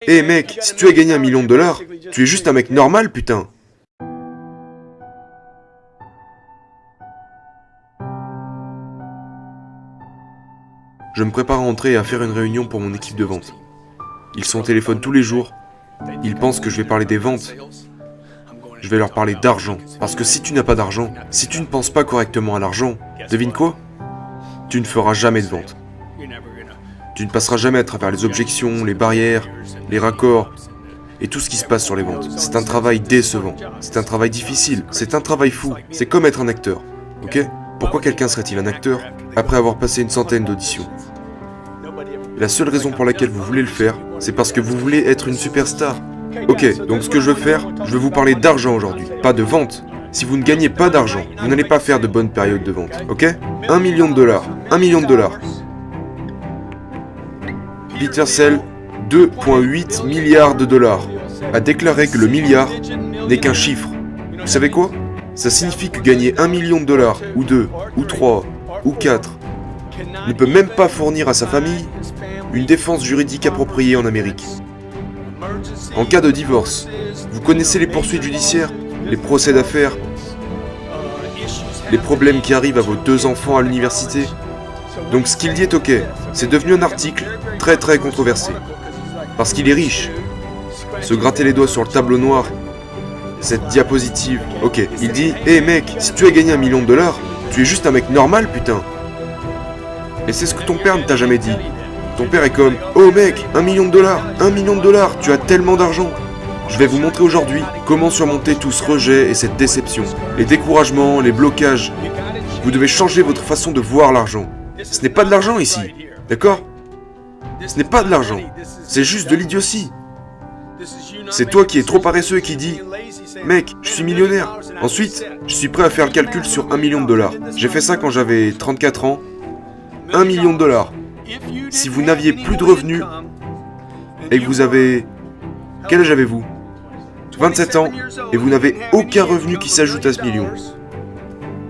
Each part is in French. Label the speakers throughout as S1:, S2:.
S1: Hé mec, si tu as gagné 1 million de dollars, tu es juste un mec normal, putain. Je me prépare à rentrer et à faire une réunion pour mon équipe de vente. Ils sont au téléphone tous les jours. Ils pensent que je vais parler des ventes. Je vais leur parler d'argent. Parce que si tu n'as pas d'argent, si tu ne penses pas correctement à l'argent, devine quoi? Tu ne feras jamais de vente. Tu ne passeras jamais à travers les objections, les barrières, les raccords et tout ce qui se passe sur les ventes. C'est un travail décevant. C'est un travail difficile. C'est un travail fou. C'est comme être un acteur. Ok? Pourquoi quelqu'un serait-il un acteur après avoir passé une centaine d'auditions? La seule raison pour laquelle vous voulez le faire, c'est parce que vous voulez être une superstar. Ok, donc ce que je veux faire, je veux vous parler d'argent aujourd'hui, pas de vente. Si vous ne gagnez pas d'argent, vous n'allez pas faire de bonnes périodes de vente, ok? 1 million de dollars, 1 million de dollars. Peter Sell, 2,8 milliards de dollars, a déclaré que le milliard n'est qu'un chiffre. Vous savez quoi? Ça signifie que gagner 1 million de dollars, ou 2, ou 3, ou 4, ne peut même pas fournir à sa famille une défense juridique appropriée en Amérique. En cas de divorce, vous connaissez les poursuites judiciaires, les procès d'affaires, les problèmes qui arrivent à vos 2 enfants à l'université. Donc ce qu'il dit est ok, c'est devenu un article très controversé. Parce qu'il est riche. Se gratter les doigts sur le tableau noir, cette diapositive, ok, il dit « Hé mec, si tu as gagné 1 million de dollars, tu es juste un mec normal putain !» Et c'est ce que ton père ne t'a jamais dit. Ton père est comme « Oh mec, 1 million de dollars, 1 million de dollars, tu as tellement d'argent !» Je vais vous montrer aujourd'hui comment surmonter tout ce rejet et cette déception. Les découragements, les blocages. Vous devez changer votre façon de voir l'argent. Ce n'est pas de l'argent ici, d'accord? Ce n'est pas de l'argent, c'est juste de l'idiotie. C'est toi qui es trop paresseux et qui dis « Mec, je suis millionnaire. Ensuite, je suis prêt à faire le calcul sur 1 million de dollars. J'ai fait ça quand j'avais 34 ans. 1 million de dollars. Si vous n'aviez plus de revenus et que vous avez... Quel âge avez-vous? 27 ans et vous n'avez aucun revenu qui s'ajoute à ce million.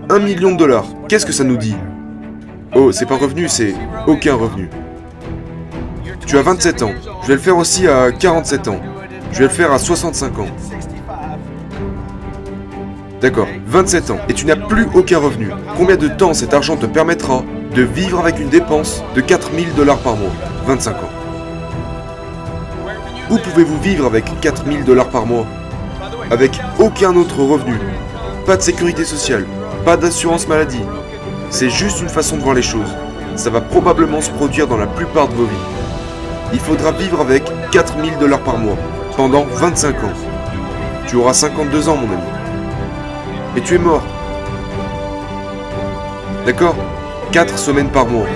S1: 1 million de dollars. Qu'est-ce que ça nous dit? Oh, c'est pas revenu, c'est aucun revenu. Tu as 27 ans. Je vais le faire aussi à 47 ans. Je vais le faire à 65 ans. D'accord, 27 ans, et tu n'as plus aucun revenu. Combien de temps cet argent te permettra de vivre avec une dépense de 4 000 $ par mois? 25 ans. Où pouvez-vous vivre avec 4 000 $ par mois? Avec aucun autre revenu. Pas de sécurité sociale, pas d'assurance maladie. C'est juste une façon de voir les choses. Ça va probablement se produire dans la plupart de vos vies. Il faudra vivre avec 4 000 $ par mois, pendant 25 ans. Tu auras 52 ans, mon ami. Et tu es mort. D'accord? 4 semaines par mois.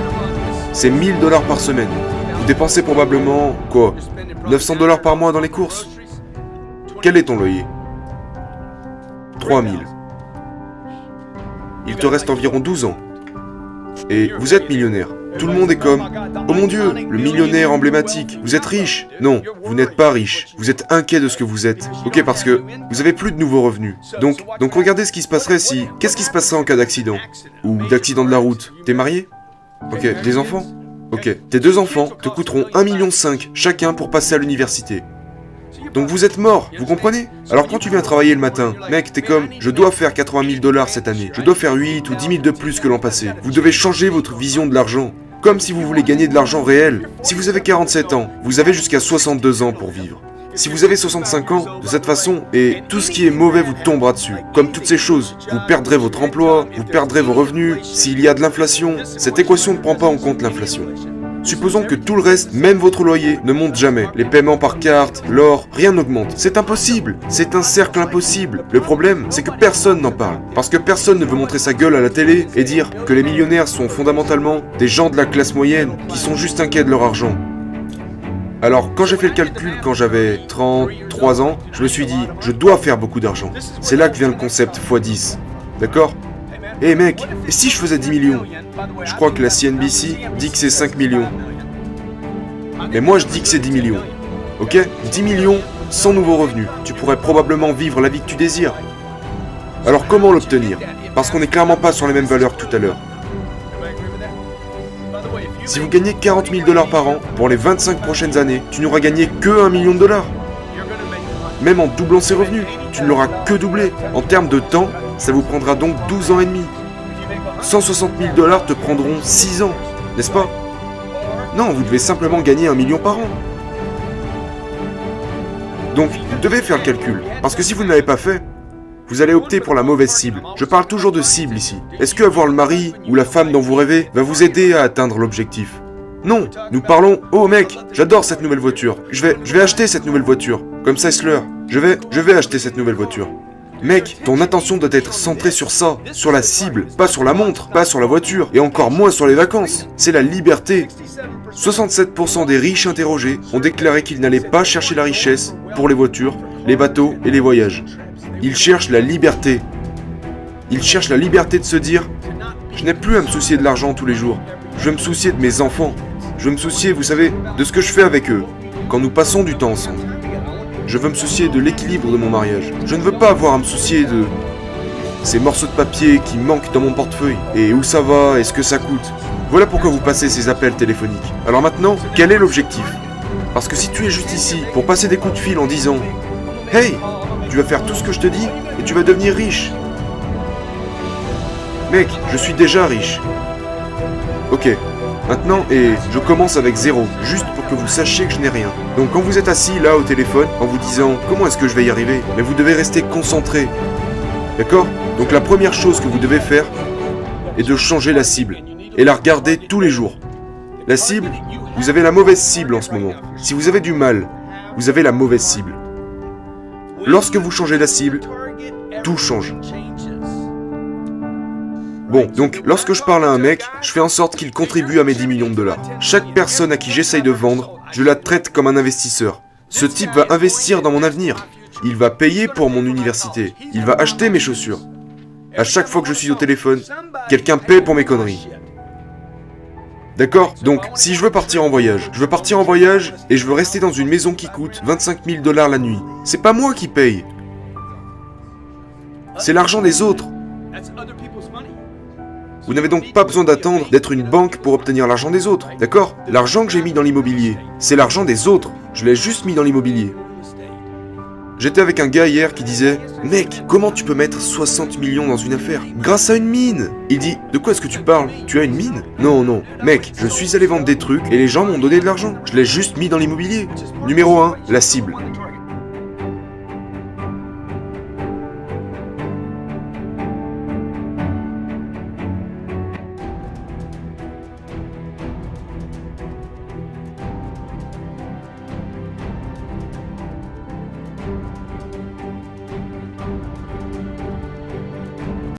S1: C'est 1 000 $ par semaine. Vous dépensez probablement, quoi, 900 $ par mois dans les courses? Quel est ton loyer? 3 000. Il te reste environ 12 ans. Et vous êtes millionnaire. Tout le monde est comme « Oh mon Dieu, le millionnaire emblématique, vous êtes riche !» Non, vous n'êtes pas riche. Vous êtes inquiet de ce que vous êtes. Ok, parce que vous avez plus de nouveaux revenus. Donc regardez ce qui se passerait si... Qu'est-ce qui se passerait en cas d'accident? Ou d'accident de la route? T'es marié? Ok, des enfants? Ok, tes 2 enfants te coûteront 1,5 million chacun pour passer à l'université. Donc vous êtes mort, vous comprenez? Alors quand tu viens travailler le matin, mec, t'es comme « Je dois faire 80 000 $ cette année. Je dois faire 8 ou 10 000 de plus que l'an passé. » Vous devez changer votre vision de l'argent. Comme si vous voulez gagner de l'argent réel. Si vous avez 47 ans, vous avez jusqu'à 62 ans pour vivre. Si vous avez 65 ans, de cette façon, et tout ce qui est mauvais vous tombera dessus. Comme toutes ces choses, vous perdrez votre emploi, vous perdrez vos revenus, s'il y a de l'inflation. Cette équation ne prend pas en compte l'inflation. Supposons que tout le reste, même votre loyer, ne monte jamais. Les paiements par carte, l'or, rien n'augmente. C'est impossible. C'est un cercle impossible. Le problème, c'est que personne n'en parle. Parce que personne ne veut montrer sa gueule à la télé et dire que les millionnaires sont fondamentalement des gens de la classe moyenne qui sont juste inquiets de leur argent. Alors, quand j'ai fait le calcul quand j'avais 33 ans, je me suis dit, je dois faire beaucoup d'argent. C'est là que vient le concept x10. D'accord? Hé mec, et si je faisais 10 millions? Je crois que la CNBC dit que c'est 5 millions. Mais moi je dis que c'est 10 millions. Ok? 10 millions sans nouveaux revenus. Tu pourrais probablement vivre la vie que tu désires. Alors comment l'obtenir? Parce qu'on n'est clairement pas sur les mêmes valeurs que tout à l'heure. Si vous gagnez 40 000 $ par an, pour les 25 prochaines années, tu n'auras gagné que 1 million de dollars. Même en doublant ses revenus, tu ne l'auras que doublé. En termes de temps, ça vous prendra donc 12 ans et demi. 160 000 $ te prendront 6 ans, n'est-ce pas? Non, vous devez simplement gagner 1 million par an. Donc, vous devez faire le calcul, parce que si vous ne l'avez pas fait, vous allez opter pour la mauvaise cible. Je parle toujours de cible ici. Est-ce que avoir le mari ou la femme dont vous rêvez va vous aider à atteindre l'objectif? Non, nous parlons « Oh mec, j'adore cette nouvelle voiture. Je vais acheter cette nouvelle voiture. Comme ça, Chrysler. Je vais acheter cette nouvelle voiture. » Mec, ton attention doit être centrée sur ça, sur la cible, pas sur la montre, pas sur la voiture, et encore moins sur les vacances. C'est la liberté. 67% des riches interrogés ont déclaré qu'ils n'allaient pas chercher la richesse pour les voitures, les bateaux et les voyages. Ils cherchent la liberté. Ils cherchent la liberté de se dire « Je n'ai plus à me soucier de l'argent tous les jours. Je veux me soucier de mes enfants. Je veux me soucier, vous savez, de ce que je fais avec eux, quand nous passons du temps ensemble. Je veux me soucier de l'équilibre de mon mariage. Je ne veux pas avoir à me soucier de ces morceaux de papier qui manquent dans mon portefeuille. Et où ça va, et ce que ça coûte. Voilà pourquoi vous passez ces appels téléphoniques. Alors maintenant, quel est l'objectif? Parce que si tu es juste ici pour passer des coups de fil en disant « Hey, tu vas faire tout ce que je te dis et tu vas devenir riche. » Mec, je suis déjà riche. Ok, maintenant, et je commence avec 0, juste pour que vous sachiez que je n'ai rien. Donc quand vous êtes assis là au téléphone, en vous disant « Comment est-ce que je vais y arriver ?» Mais vous devez rester concentré. D'accord? Donc la première chose que vous devez faire est de changer la cible et la regarder tous les jours. La cible, vous avez la mauvaise cible en ce moment. Si vous avez du mal, vous avez la mauvaise cible. Lorsque vous changez la cible, tout change. Bon, donc lorsque je parle à un mec, je fais en sorte qu'il contribue à mes 10 millions de dollars. Chaque personne à qui j'essaye de vendre, je la traite comme un investisseur. Ce type va investir dans mon avenir. Il va payer pour mon université. Il va acheter mes chaussures. À chaque fois que je suis au téléphone, quelqu'un paie pour mes conneries. D'accord? Donc, si je veux partir en voyage, je veux partir en voyage et je veux rester dans une maison qui coûte 25 000 $ la nuit. C'est pas moi qui paye. C'est l'argent des autres. Vous n'avez donc pas besoin d'attendre d'être une banque pour obtenir l'argent des autres, d'accord? L'argent que j'ai mis dans l'immobilier, c'est l'argent des autres. Je l'ai juste mis dans l'immobilier. J'étais avec un gars hier qui disait « Mec, comment tu peux mettre 60 millions dans une affaire? Grâce à une mine !» Il dit « De quoi est-ce que tu parles? Tu as une mine ?» Non, non. Mec, je suis allé vendre des trucs et les gens m'ont donné de l'argent. Je l'ai juste mis dans l'immobilier. Numéro 1, la cible.